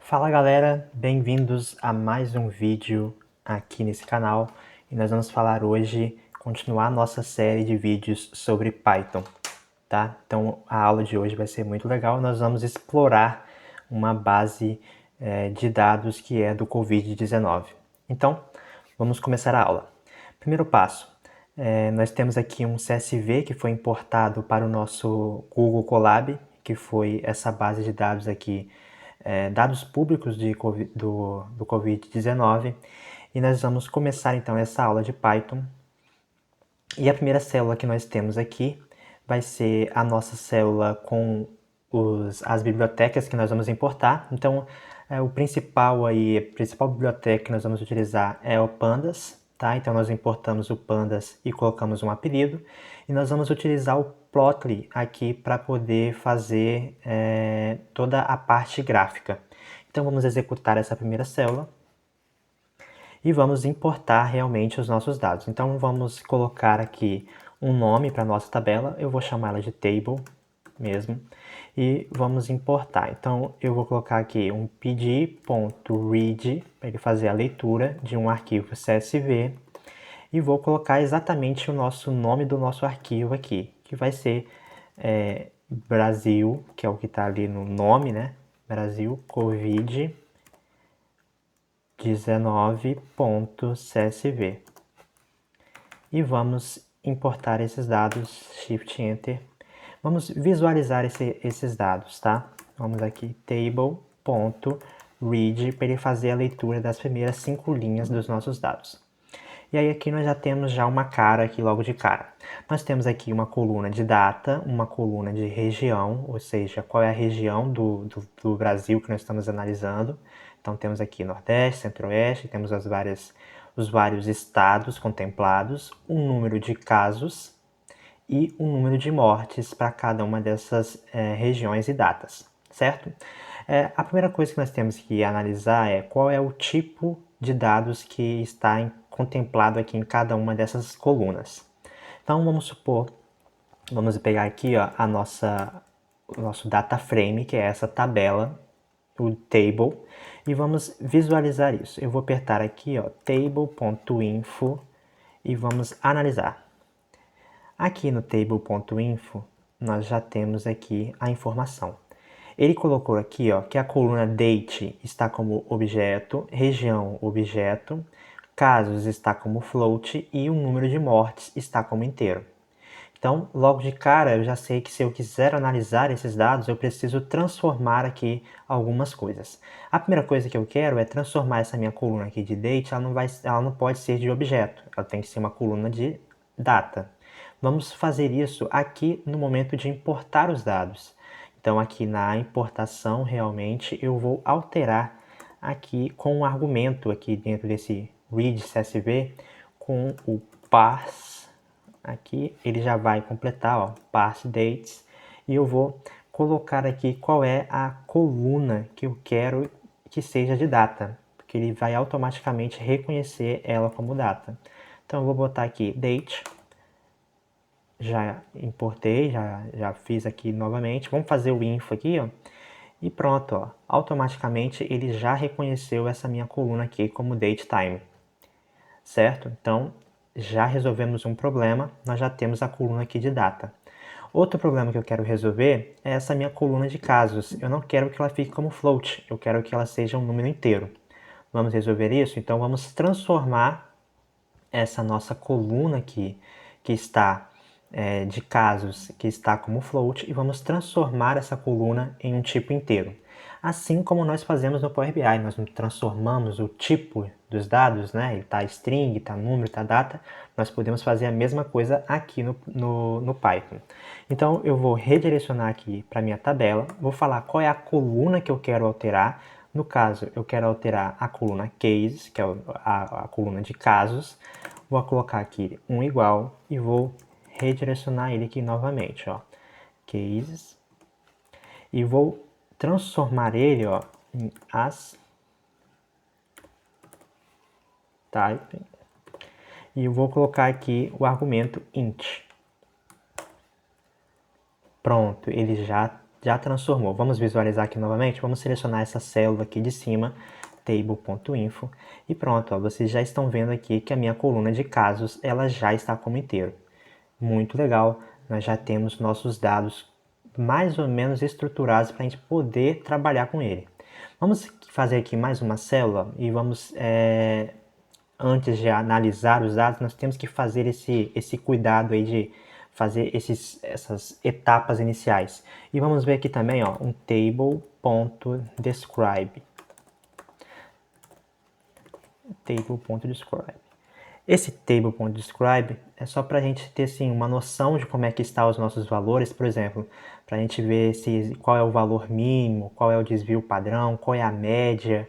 Fala galera, bem-vindos a mais um vídeo aqui nesse canal e nós vamos falar hoje, continuar nossa série de vídeos sobre Python, tá? Então a aula de hoje vai ser muito legal, nós vamos explorar uma base de dados que é do Covid-19. Então, vamos começar a aula. Primeiro passo, nós temos aqui um CSV que foi importado para o nosso Google Colab, que foi essa base de dados aqui, dados públicos do Covid-19, e nós vamos começar então essa aula de Python. E a primeira célula que nós temos aqui vai ser a nossa célula com as bibliotecas que nós vamos importar. Então, a principal biblioteca que nós vamos utilizar é o Pandas, tá? Então, nós importamos o Pandas e colocamos um apelido. E nós vamos utilizar o Plotly aqui para poder fazer toda a parte gráfica. Então, vamos executar essa primeira célula e vamos importar realmente os nossos dados. Então vamos colocar aqui um nome para a nossa tabela, eu vou chamar ela de table mesmo, e vamos importar. Então eu vou colocar aqui um pd.read para ele fazer a leitura de um arquivo CSV, e vou colocar exatamente o nosso nome do nosso arquivo aqui, que vai ser Brasil, que é o que está ali no nome, né? Brasil Covid 19.csv. E vamos importar esses dados, Shift Enter. Vamos visualizar esses dados, tá? Vamos aqui, table.read, para ele fazer a leitura das primeiras 5 linhas dos nossos dados. E aí aqui nós já temos uma cara aqui logo de cara. Nós temos aqui uma coluna de data, uma coluna de região, ou seja, qual é a região do Brasil que nós estamos analisando. Então temos aqui Nordeste, Centro-Oeste, temos os vários estados contemplados, um número de casos e um número de mortes para cada uma dessas regiões e datas, certo? A primeira coisa que nós temos que analisar é qual é o tipo de dados que está contemplado aqui em cada uma dessas colunas. Então vamos supor, vamos pegar aqui ó, o nosso data frame, que é essa tabela, o table, e vamos visualizar isso. Eu vou apertar aqui ó, table.info e vamos analisar. Aqui no table.info nós já temos aqui a informação. Ele colocou aqui ó, que a coluna date está como objeto, região objeto, casos está como float e o número de mortes está como inteiro. Então, logo de cara, eu já sei que se eu quiser analisar esses dados, eu preciso transformar aqui algumas coisas. A primeira coisa que eu quero é transformar essa minha coluna aqui de date, ela não pode ser de objeto, ela tem que ser uma coluna de data. Vamos fazer isso aqui no momento de importar os dados. Então, aqui na importação, realmente, eu vou alterar aqui com um argumento aqui dentro desse read CSV com o parse. Aqui ele já vai completar, ó, parse dates, e eu vou colocar aqui qual é a coluna que eu quero que seja de data, porque ele vai automaticamente reconhecer ela como data. Então eu vou botar aqui date, já importei, já fiz aqui novamente. Vamos fazer o info aqui, ó, e pronto, ó, automaticamente ele já reconheceu essa minha coluna aqui como datetime, certo? Então já resolvemos um problema, nós já temos a coluna aqui de data. Outro problema que eu quero resolver é essa minha coluna de casos. Eu não quero que ela fique como float, eu quero que ela seja um número inteiro. Vamos resolver isso? Então vamos transformar essa nossa coluna aqui, que está de casos, que está como float, e vamos transformar essa coluna em um tipo inteiro. Assim como nós fazemos no Power BI, nós transformamos o tipo dos dados, né? Ele está string, está número, está data, nós podemos fazer a mesma coisa aqui no Python. Então eu vou redirecionar aqui para a minha tabela, vou falar qual é a coluna que eu quero alterar. No caso, eu quero alterar a coluna cases, que é a coluna de casos. Vou colocar aqui um igual e vou redirecionar ele aqui novamente, ó, cases, e vou transformar ele, ó, em as type, e eu vou colocar aqui o argumento int. Pronto, ele já já transformou. Vamos visualizar aqui novamente, vamos selecionar essa célula aqui de cima, table.info, e pronto, ó, vocês já estão vendo aqui que a minha coluna de casos, ela já está como inteiro. Muito legal, nós já temos nossos dados mais ou menos estruturados para a gente poder trabalhar com ele. Vamos fazer aqui mais uma célula e vamos, antes de analisar os dados, nós temos que fazer esse cuidado aí de fazer essas etapas iniciais. E vamos ver aqui também, ó, um table.describe. Table.describe. Esse table.describe é só para a gente ter assim, uma noção de como é que estão os nossos valores, por exemplo, para a gente ver qual é o valor mínimo, qual é o desvio padrão, qual é a média,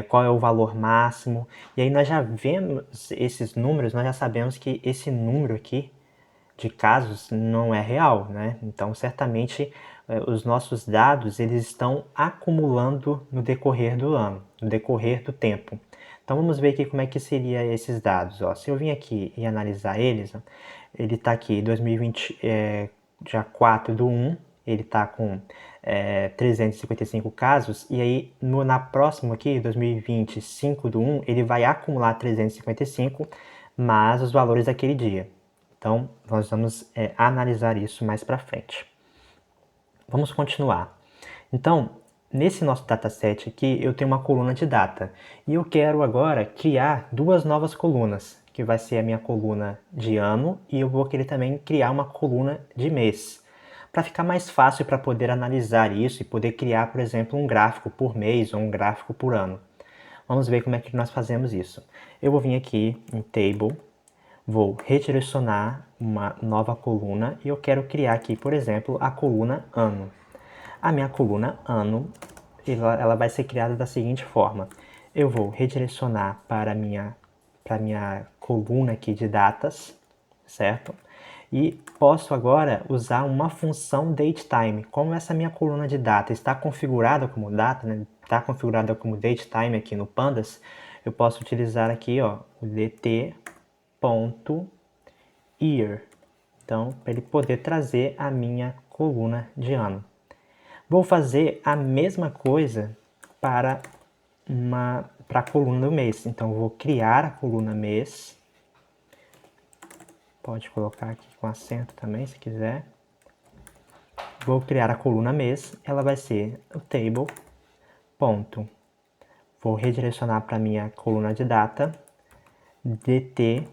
qual é o valor máximo. E aí nós já vemos esses números, nós já sabemos que esse número aqui de casos não é real, né? Então, certamente, os nossos dados eles estão acumulando no decorrer do ano, no decorrer do tempo. Então, vamos ver aqui como é que seria esses dados. Ó. Se eu vim aqui e analisar eles, ó, ele está aqui 2020, dia 4 do 1, ele está com 355 casos, e aí na próxima aqui, 2020, 5 do 1, ele vai acumular 355, mas os valores daquele dia. Então, nós vamos analisar isso mais para frente. Vamos continuar. Então, nesse nosso dataset aqui, eu tenho uma coluna de data. E eu quero agora criar duas novas colunas, que vai ser a minha coluna de ano e eu vou querer também criar uma coluna de mês. Para ficar mais fácil para poder analisar isso e poder criar, por exemplo, um gráfico por mês ou um gráfico por ano. Vamos ver como é que nós fazemos isso. Eu vou vir aqui em Table, vou redirecionar uma nova coluna e eu quero criar aqui, por exemplo, a coluna ano. A minha coluna ano, ela vai ser criada da seguinte forma. Eu vou redirecionar para a minha coluna aqui de datas, certo? E posso agora usar uma função datetime. Como essa minha coluna de data está configurada como data, né? Está configurada como datetime aqui no Pandas, eu posso utilizar aqui ó, o dt.year. Então, para ele poder trazer a minha coluna de ano. Vou fazer a mesma coisa para a coluna do mês. Então, vou criar a coluna mês. Pode colocar aqui com acento também, se quiser. Vou criar a coluna mês. Ela vai ser o table. Ponto. Vou redirecionar para a minha coluna de data. dt.month.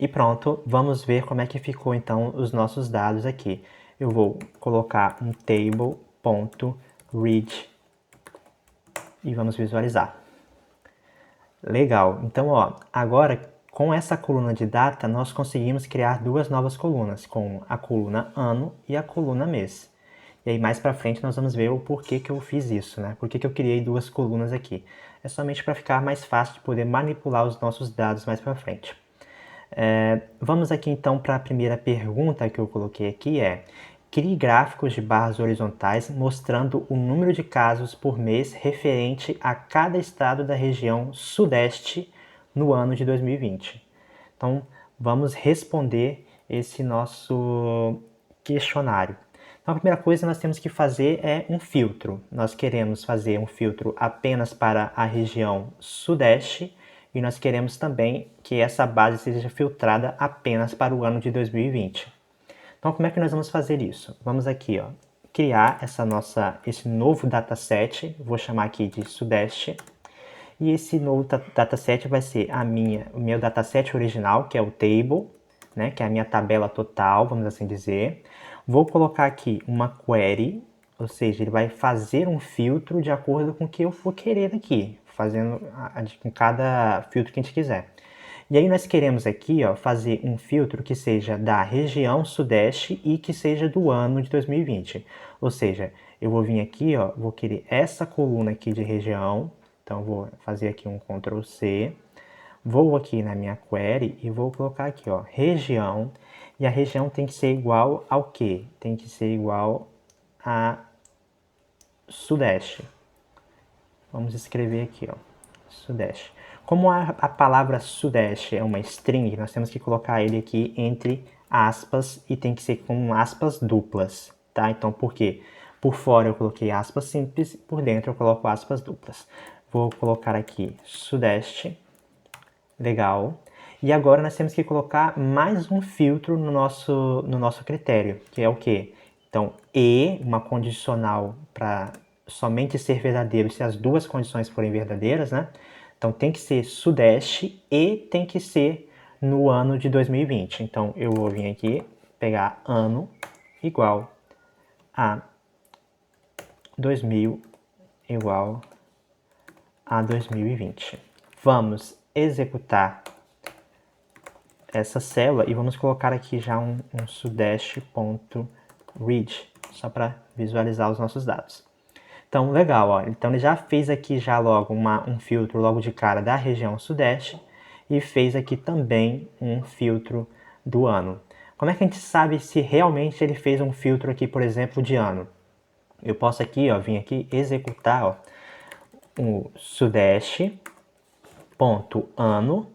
E pronto, vamos ver como é que ficou então os nossos dados aqui. Eu vou colocar um table.read e vamos visualizar. Legal, então ó, agora com essa coluna de data nós conseguimos criar duas novas colunas, com a coluna ano e a coluna mês. E aí mais para frente nós vamos ver o porquê que eu fiz isso, né? Por que eu criei duas colunas aqui. É somente para ficar mais fácil de poder manipular os nossos dados mais para frente. Vamos aqui então para a primeira pergunta que eu coloquei aqui crie gráficos de barras horizontais mostrando o número de casos por mês referente a cada estado da região sudeste no ano de 2020. Então, vamos responder esse nosso questionário. Então, a primeira coisa que nós temos que fazer é um filtro. Nós queremos fazer um filtro apenas para a região sudeste e nós queremos também que essa base seja filtrada apenas para o ano de 2020. Então, como é que nós vamos fazer isso? Vamos aqui, ó, criar esse novo dataset, vou chamar aqui de Sudeste, e esse novo dataset vai ser o meu dataset original, que é o table, né, que é a minha tabela total, vamos assim dizer. Vou colocar aqui uma query, ou seja, ele vai fazer um filtro de acordo com o que eu for querer aqui, fazendo com cada filtro que a gente quiser. E aí nós queremos aqui ó, fazer um filtro que seja da região sudeste e que seja do ano de 2020. Ou seja, eu vou vir aqui, ó, vou querer essa coluna aqui de região, então vou fazer aqui um Ctrl C, vou aqui na minha query e vou colocar aqui, ó, região, e a região tem que ser igual ao quê? Tem que ser igual a Sudeste. Vamos escrever aqui, ó, Sudeste. Como a palavra Sudeste é uma string, nós temos que colocar ele aqui entre aspas e tem que ser com aspas duplas, tá? Então, por quê? Por fora eu coloquei aspas simples, por dentro eu coloco aspas duplas. Vou colocar aqui Sudeste, legal. E agora nós temos que colocar mais um filtro no nosso critério, que é o quê? Então, uma condicional para somente ser verdadeiro se as duas condições forem verdadeiras, né? Então, tem que ser Sudeste e tem que ser no ano de 2020. Então, eu vou vir aqui, pegar ano igual a 2000 igual a 2020. Vamos executar essa célula e vamos colocar aqui já um sudeste.read, só para visualizar os nossos dados. Então, legal, ó. Então ele já fez aqui já logo um filtro logo de cara da região sudeste e fez aqui também um filtro do ano. Como é que a gente sabe se realmente ele fez um filtro aqui, por exemplo, de ano? Eu posso aqui, ó, vir aqui executar, ó, o sudeste ponto ano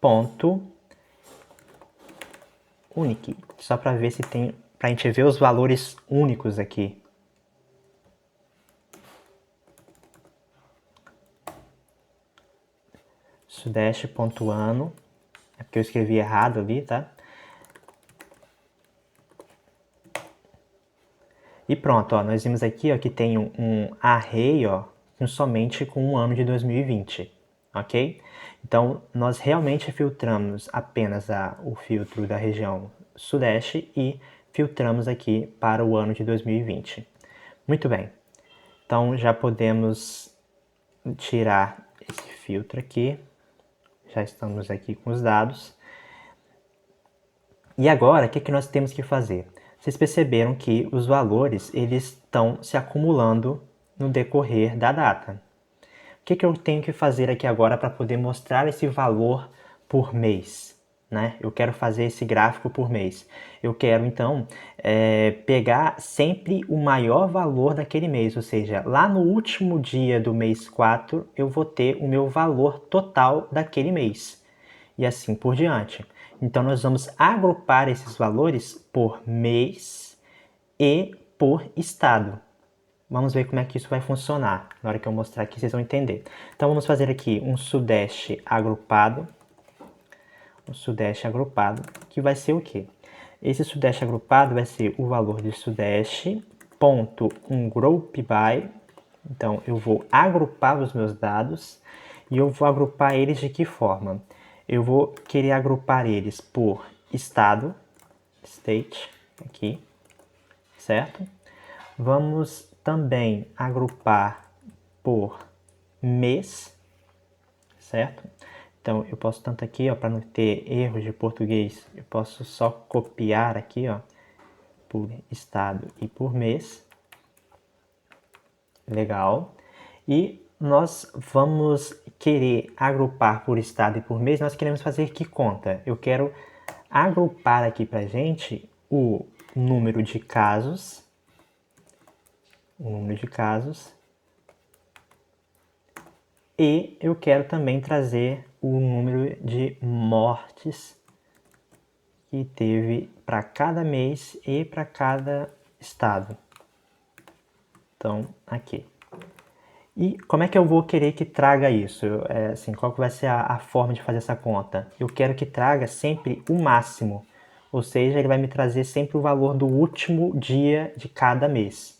ponto unique, só para ver se tem, para a gente ver os valores únicos aqui. Sudeste.ano, é porque eu escrevi errado ali, tá? E pronto, ó, nós vimos aqui, ó, que tem um array, ó, somente com o ano de 2020, ok? Então, nós realmente filtramos apenas o filtro da região sudeste e filtramos aqui para o ano de 2020. Muito bem, então já podemos tirar esse filtro aqui, já estamos aqui com os dados. E agora, o que nós temos que fazer? Vocês perceberam que os valores eles estão se acumulando no decorrer da data. O que eu tenho que fazer aqui agora para poder mostrar esse valor por mês? Né? Eu quero fazer esse gráfico por mês. Eu quero, então, pegar sempre o maior valor daquele mês, ou seja, lá no último dia do mês 4, eu vou ter o meu valor total daquele mês. E assim por diante. Então, nós vamos agrupar esses valores por mês e por estado. Vamos ver como é que isso vai funcionar. Na hora que eu mostrar aqui, vocês vão entender. Então, vamos fazer aqui um sudeste agrupado. Um sudeste agrupado, que vai ser o quê? Esse sudeste agrupado vai ser o valor de sudeste, ponto, um group by. Então, eu vou agrupar os meus dados e eu vou agrupar eles de que forma? Eu vou querer agrupar eles por estado, state, aqui, certo? Vamos também agrupar por mês, certo? Então, eu posso tanto aqui, ó, para não ter erros de português, eu posso só copiar aqui, ó, por estado e por mês. Legal. E nós vamos querer agrupar por estado e por mês, nós queremos fazer que conta? Eu quero agrupar aqui pra gente o número de casos, e eu quero também trazer o número de mortes que teve para cada mês e para cada estado. Então, aqui. E como é que eu vou querer que traga isso? Assim, qual que vai ser a forma de fazer essa conta? Eu quero que traga sempre o máximo, ou seja, ele vai me trazer sempre o valor do último dia de cada mês,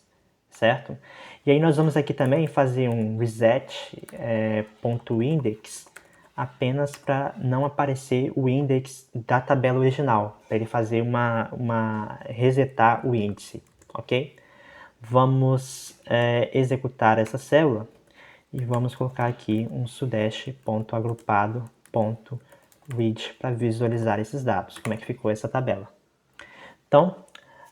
certo? E aí nós vamos aqui também fazer um reset.index apenas para não aparecer o index da tabela original, para ele fazer resetar o índice, ok? Vamos executar essa célula e vamos colocar aqui um sudeste.agrupado.read para visualizar esses dados, como é que ficou essa tabela. Então,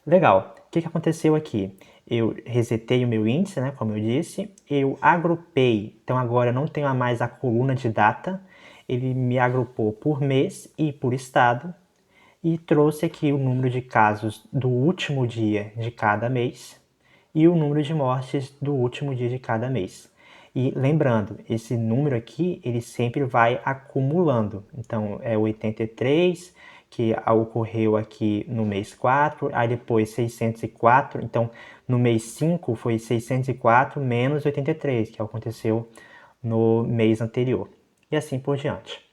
legal. O que aconteceu aqui? Eu resetei o meu índice, né, como eu disse, eu agrupei, então agora eu não tenho mais a coluna de data, ele me agrupou por mês e por estado, e trouxe aqui o número de casos do último dia de cada mês e o número de mortes do último dia de cada mês. E lembrando, esse número aqui, ele sempre vai acumulando. Então, é 83, que ocorreu aqui no mês 4, aí depois 604, então no mês 5 foi 604 menos 83, que aconteceu no mês anterior. E assim por diante.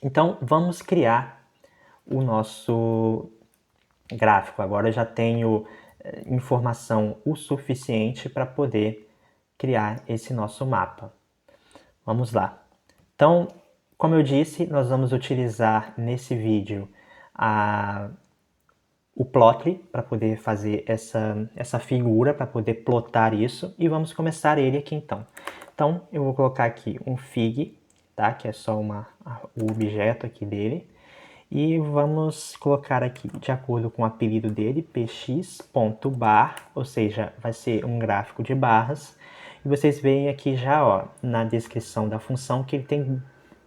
Então, vamos criar o nosso gráfico. Agora eu já tenho informação o suficiente para poder criar esse nosso mapa. Vamos lá. Então, como eu disse, nós vamos utilizar nesse vídeo o Plotly para poder fazer essa figura, para poder plotar isso, e vamos começar ele aqui então. Então, eu vou colocar aqui um fig, tá? Que é só o objeto aqui dele. E vamos colocar aqui, de acordo com o apelido dele, px.bar, ou seja, vai ser um gráfico de barras. E vocês veem aqui já, ó, na descrição da função que ele tem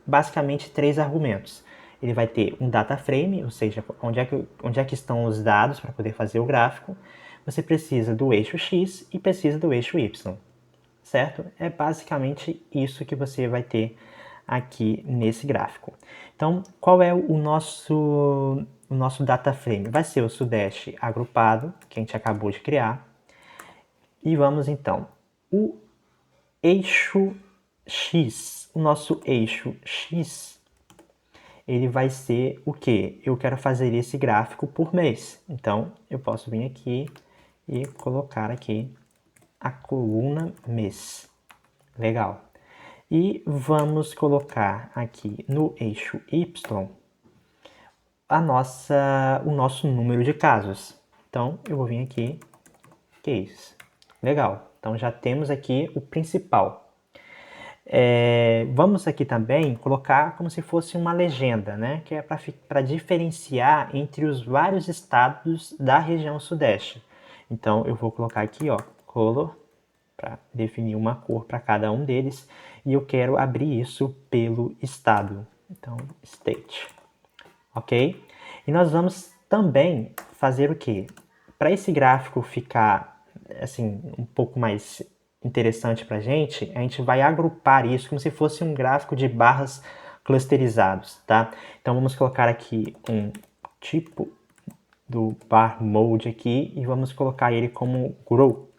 basicamente 3 argumentos. Ele vai ter um data frame, ou seja, onde é que estão os dados para poder fazer o gráfico. Você precisa do eixo x e precisa do eixo y, certo? É basicamente isso que você vai ter aqui nesse gráfico. Então, qual é o nosso data frame? Vai ser o Sudeste agrupado, que a gente acabou de criar. E vamos então, o eixo X, o nosso eixo X, ele vai ser o quê? Eu quero fazer esse gráfico por mês. Então, eu posso vir aqui e colocar aqui a coluna mês. Legal. E vamos colocar aqui no eixo Y o nosso número de casos. Então, eu vou vir aqui, case. Legal. Então, já temos aqui o principal. Vamos aqui também colocar como se fosse uma legenda, né? Que é para diferenciar entre os vários estados da região Sudeste. Então, eu vou colocar aqui, ó, color, para definir uma cor para cada um deles, e eu quero abrir isso pelo estado. Então, state. Ok? E nós vamos também fazer o quê? Para esse gráfico ficar assim um pouco mais interessante para a gente vai agrupar isso como se fosse um gráfico de barras clusterizados, tá? Então vamos colocar aqui um tipo do bar mode aqui e vamos colocar ele como grow,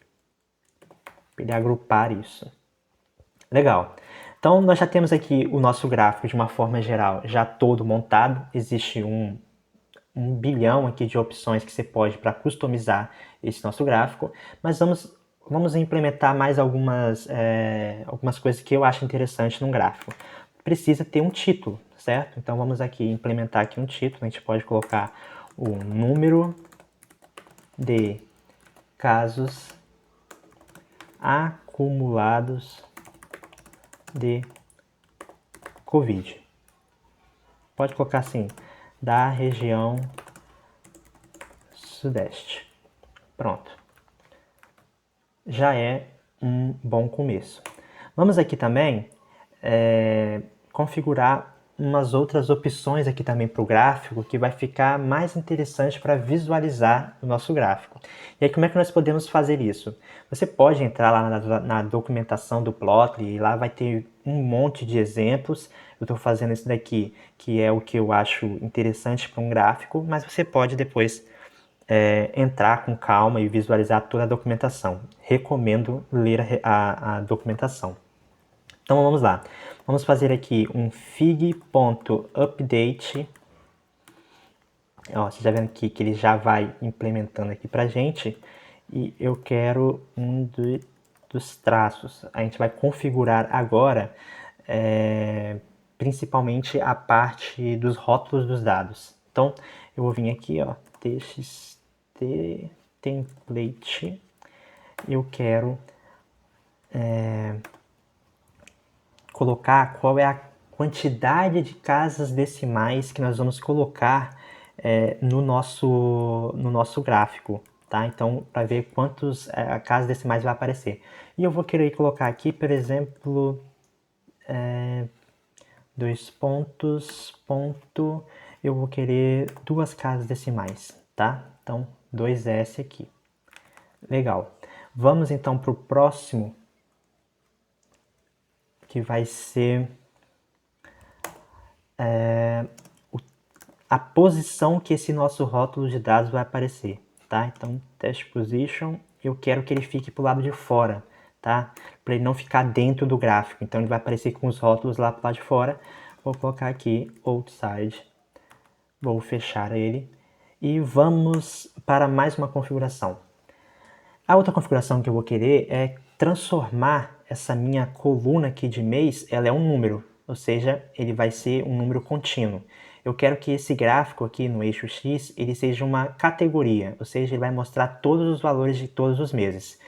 para ele agrupar isso. Legal. Então nós já temos aqui o nosso gráfico de uma forma geral já todo montado. Existe um bilhão aqui de opções que você pode para customizar esse nosso gráfico, mas vamos implementar mais algumas coisas que eu acho interessante num gráfico. Precisa ter um título, certo? Então vamos aqui implementar aqui um título. A gente pode colocar o número de casos acumulados de Covid. Pode colocar assim, da região Sudeste. Pronto. Já é um bom começo. Vamos aqui também configurar umas outras opções aqui também para o gráfico que vai ficar mais interessante para visualizar o nosso gráfico. E aí como é que nós podemos fazer isso? Você pode entrar lá na documentação do Plotly e lá vai ter um monte de exemplos. Eu estou fazendo isso daqui, que é o que eu acho interessante para um gráfico, mas você pode depois entrar com calma e visualizar toda a documentação. Recomendo ler a documentação. Então vamos lá. Vamos fazer aqui um fig.update. Ó, você já vendo aqui que ele já vai implementando aqui pra gente. E eu quero dos traços. A gente vai configurar agora principalmente a parte dos rótulos dos dados. Então eu vou vir aqui, ó, txt template. Eu quero colocar qual é a quantidade de casas decimais que nós vamos colocar no nosso gráfico, tá? Então, para ver quantos casas decimais vai aparecer. E eu vou querer colocar aqui, por exemplo, 2 pontos, ponto, eu vou querer 2 casas decimais, tá? Então, 2S aqui. Legal. Vamos então para o próximo que vai ser a posição que esse nosso rótulo de dados vai aparecer, tá? Então, test position, eu quero que ele fique para o lado de fora, tá? Para ele não ficar dentro do gráfico. Então, ele vai aparecer com os rótulos lá para o lado de fora. Vou colocar aqui outside, vou fechar ele e vamos para mais uma configuração. A outra configuração que eu vou querer é transformar essa minha coluna aqui de mês, ela é um número, ou seja, ele vai ser um número contínuo. Eu quero que esse gráfico aqui no eixo X, ele seja uma categoria, ou seja, ele vai mostrar todos os valores de todos os meses.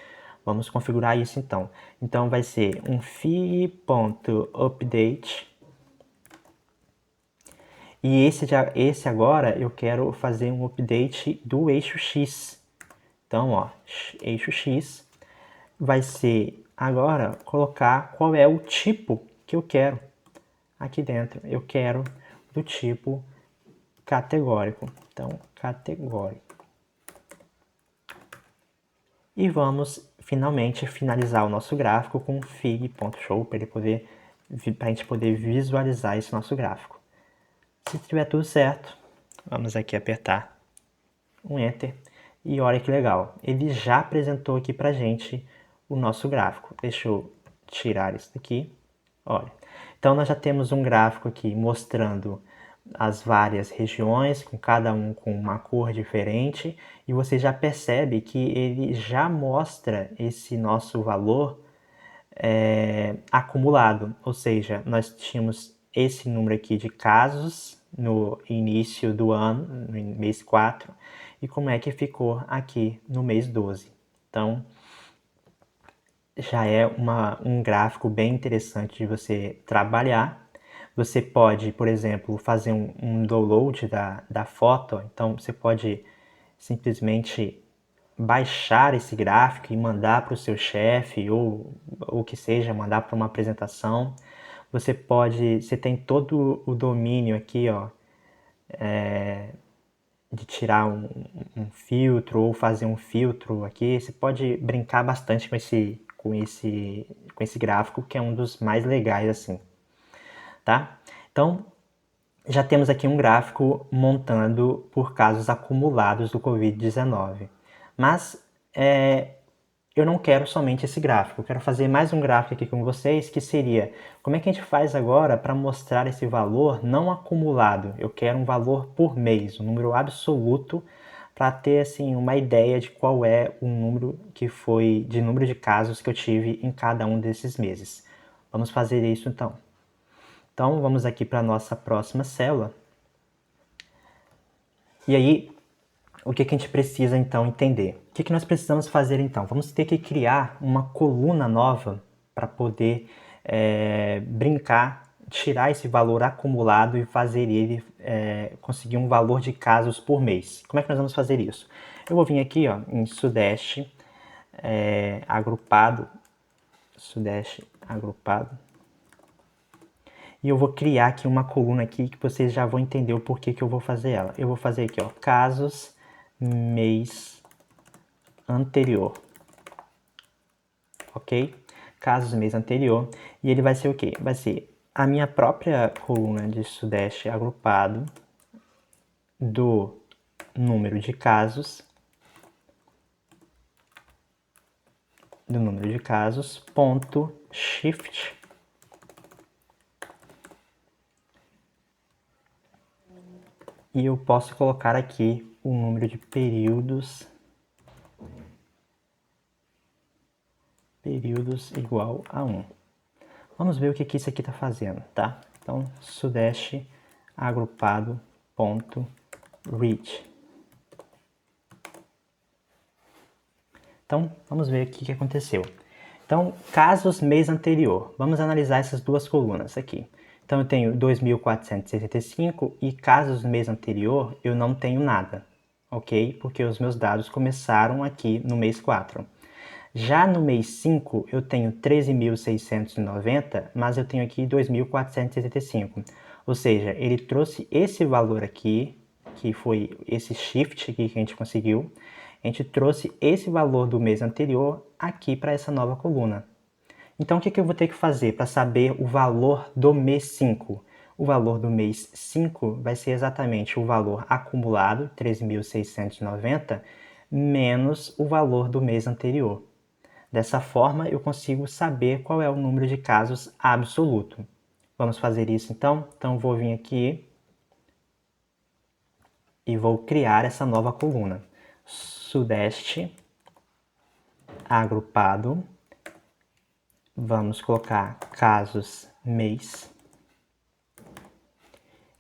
Vamos configurar isso então. Então vai ser um fee.update. E esse agora eu quero fazer um update do eixo X. Então, ó, eixo X vai ser agora colocar qual é o tipo que eu quero aqui dentro. Eu quero do tipo categórico. Então, categórico. E vamos finalmente finalizar o nosso gráfico com fig.show para a gente poder visualizar esse nosso gráfico. Se estiver tudo certo, vamos aqui apertar um Enter e olha que legal, ele já apresentou aqui pra gente o nosso gráfico. Deixa eu tirar isso daqui, olha. Então nós já temos um gráfico aqui mostrando as várias regiões, com cada um com uma cor diferente, e você já percebe que ele já mostra esse nosso valor acumulado, ou seja, nós tínhamos esse número aqui de casos no início do ano, no mês 4, e como é que ficou aqui no mês 12. Então, já é um gráfico bem interessante de você trabalhar. Você pode, por exemplo, fazer um download da foto, então você pode simplesmente baixar esse gráfico e mandar para o seu chefe ou o que seja, mandar para uma apresentação. Você tem todo o domínio aqui, ó, de tirar um filtro ou fazer um filtro aqui. Você pode brincar bastante com esse gráfico, que é um dos mais legais assim, tá? Então, já temos aqui um gráfico montando por casos acumulados do Covid-19. Mas eu não quero somente esse gráfico, eu quero fazer mais um gráfico aqui com vocês, que seria como é que a gente faz agora para mostrar esse valor não acumulado. Eu quero um valor por mês, um número absoluto, para ter assim uma ideia de qual é o número de número de casos que eu tive em cada um desses meses. Vamos fazer isso então. Então vamos aqui para a nossa próxima célula. E aí, o que a gente precisa então entender? O que nós precisamos fazer então? Vamos ter que criar uma coluna nova para poder brincar, tirar esse valor acumulado e fazer ele conseguir um valor de casos por mês. Como é que nós vamos fazer isso? Eu vou vir aqui, ó, em Sudeste agrupado, e eu vou criar aqui uma coluna aqui que vocês já vão entender o porquê que eu vou fazer ela. Eu vou fazer aqui, ó, casos mês anterior, ok? Casos mês anterior, e ele vai ser o quê? Vai ser a minha própria coluna de Sudeste agrupado do número de casos, ponto shift e eu posso colocar aqui o número de períodos igual a 1. Vamos ver o que isso aqui está fazendo, tá? Então, Sudeste agrupado ponto read. Então, vamos ver o que aconteceu. Então, casos mês anterior. Vamos analisar essas duas colunas aqui. Então, eu tenho 2.465 e casos mês anterior eu não tenho nada, ok? Porque os meus dados começaram aqui no mês 4. Já no mês 5 eu tenho 13.690, mas eu tenho aqui 2.465. Ou seja, ele trouxe esse valor aqui, que foi esse shift aqui que a gente conseguiu. A gente trouxe esse valor do mês anterior aqui para essa nova coluna. Então, o que eu vou ter que fazer para saber o valor do mês 5? O valor do mês 5 vai ser exatamente o valor acumulado, 13.690, menos o valor do mês anterior. Dessa forma, eu consigo saber qual é o número de casos absoluto. Vamos fazer isso então? Então, vou vir aqui e vou criar essa nova coluna. Sudeste agrupado. Vamos colocar casos mês.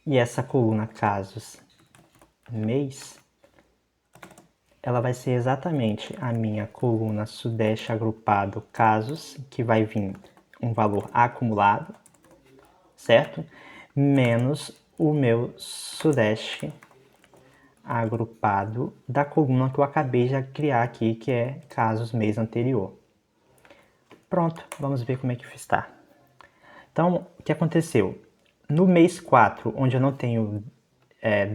E essa coluna casos mês, ela vai ser exatamente a minha coluna sudeste agrupado casos, que vai vir um valor acumulado, certo? Menos o meu sudeste agrupado da coluna que eu acabei de criar aqui, que é casos mês anterior. Pronto, vamos ver como é que está. Então, o que aconteceu? No mês 4, onde eu não tenho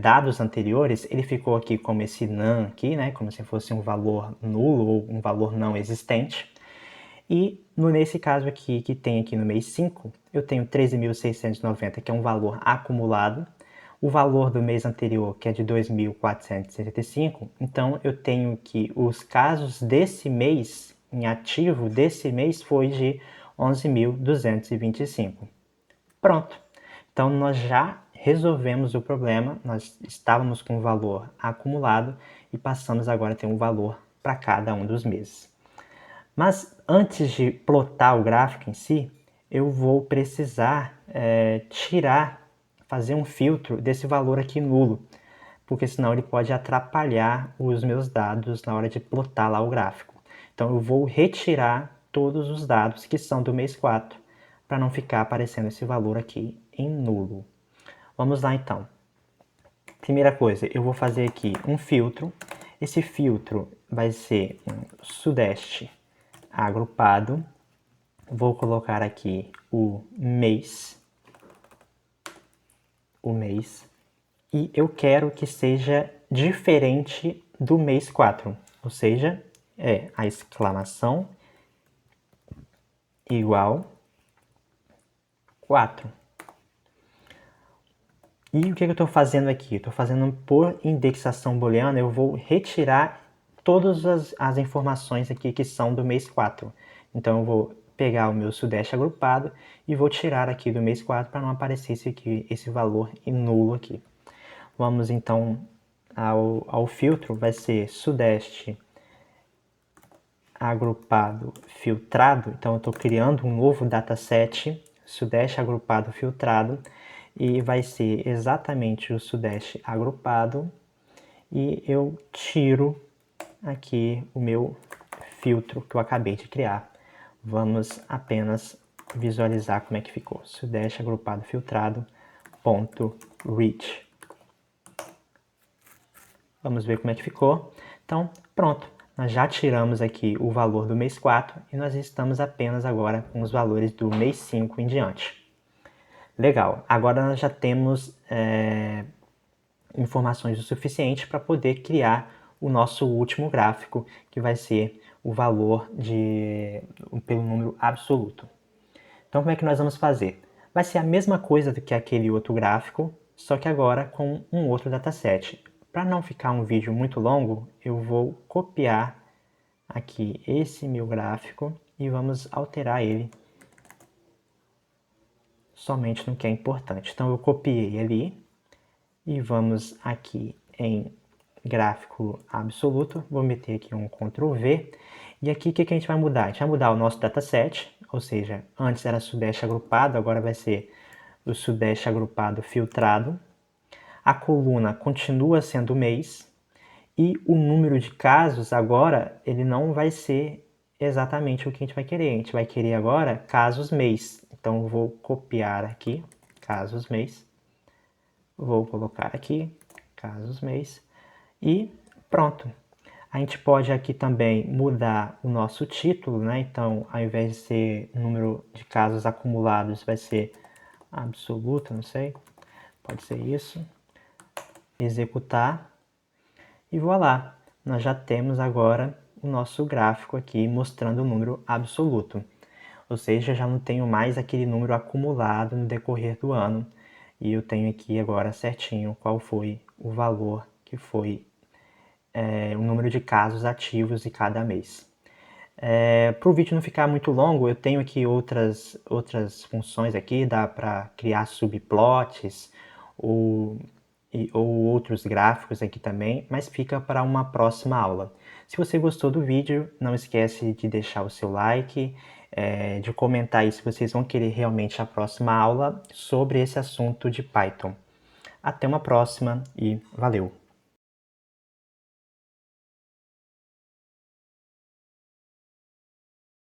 dados anteriores, ele ficou aqui como esse none aqui, né? Como se fosse um valor nulo ou um valor não existente. E nesse caso aqui, que tem aqui no mês 5, eu tenho 13.690, que é um valor acumulado. O valor do mês anterior, que é de 2.475, então eu tenho que os casos desse mês, em ativo desse mês, foi de 11.225. Pronto. Então nós já resolvemos o problema, nós estávamos com o valor acumulado e passamos agora a ter um valor para cada um dos meses. Mas antes de plotar o gráfico em si, eu vou precisar fazer um filtro desse valor aqui nulo, porque senão ele pode atrapalhar os meus dados na hora de plotar lá o gráfico. Então eu vou retirar todos os dados que são do mês 4, para não ficar aparecendo esse valor aqui em nulo. Vamos lá então. Primeira coisa, eu vou fazer aqui um filtro. Esse filtro vai ser um sudeste agrupado. Vou colocar aqui o mês. E eu quero que seja diferente do mês 4. Ou seja, é a exclamação igual 4. E o que eu estou fazendo aqui? Estou fazendo por indexação booleana, eu vou retirar todas as informações aqui que são do mês 4. Então eu vou pegar o meu sudeste agrupado e vou tirar aqui do mês 4 para não aparecer esse valor nulo aqui. Vamos então ao filtro, vai ser sudeste agrupado filtrado. Então eu estou criando um novo dataset, sudeste agrupado filtrado, e vai ser exatamente o sudeste agrupado, e eu tiro aqui o meu filtro que eu acabei de criar. Vamos apenas visualizar como é que ficou. Sudeste agrupado filtrado, ponto reach. Vamos ver como é que ficou. Então, pronto. Nós já tiramos aqui o valor do mês 4 e nós estamos apenas agora com os valores do mês 5 em diante. Legal. Agora nós já temos informações o suficiente para poder criar o nosso último gráfico, que vai ser o valor pelo número absoluto. Então, como é que nós vamos fazer? Vai ser a mesma coisa do que aquele outro gráfico, só que agora com um outro dataset. Para não ficar um vídeo muito longo, eu vou copiar aqui esse meu gráfico e vamos alterar ele somente no que é importante. Então eu copiei ali e vamos aqui em gráfico absoluto, vou meter aqui um Ctrl V, e aqui o que a gente vai mudar? A gente vai mudar o nosso dataset, ou seja, antes era sudeste agrupado, agora vai ser o sudeste agrupado filtrado. A coluna continua sendo mês, e o número de casos agora, ele não vai ser exatamente o que a gente vai querer. A gente vai querer agora casos mês. Então eu vou copiar aqui, casos mês. Vou colocar aqui, casos mês. E pronto. A gente pode aqui também mudar o nosso título, né? Então, ao invés de ser número de casos acumulados, vai ser absoluto, não sei. Pode ser isso. Executar. E voilá, nós já temos agora o nosso gráfico aqui mostrando o número absoluto. ou seja, já não tenho mais aquele número acumulado no decorrer do ano, e eu tenho aqui agora certinho qual foi o valor que foi o número de casos ativos de cada mês. Para o vídeo não ficar muito longo, eu tenho aqui outras funções aqui, dá para criar subplots ou outros gráficos aqui também, mas fica para uma próxima aula. Se você gostou do vídeo, não esquece de deixar o seu like, de comentar aí se vocês vão querer realmente a próxima aula sobre esse assunto de Python. Até uma próxima e valeu!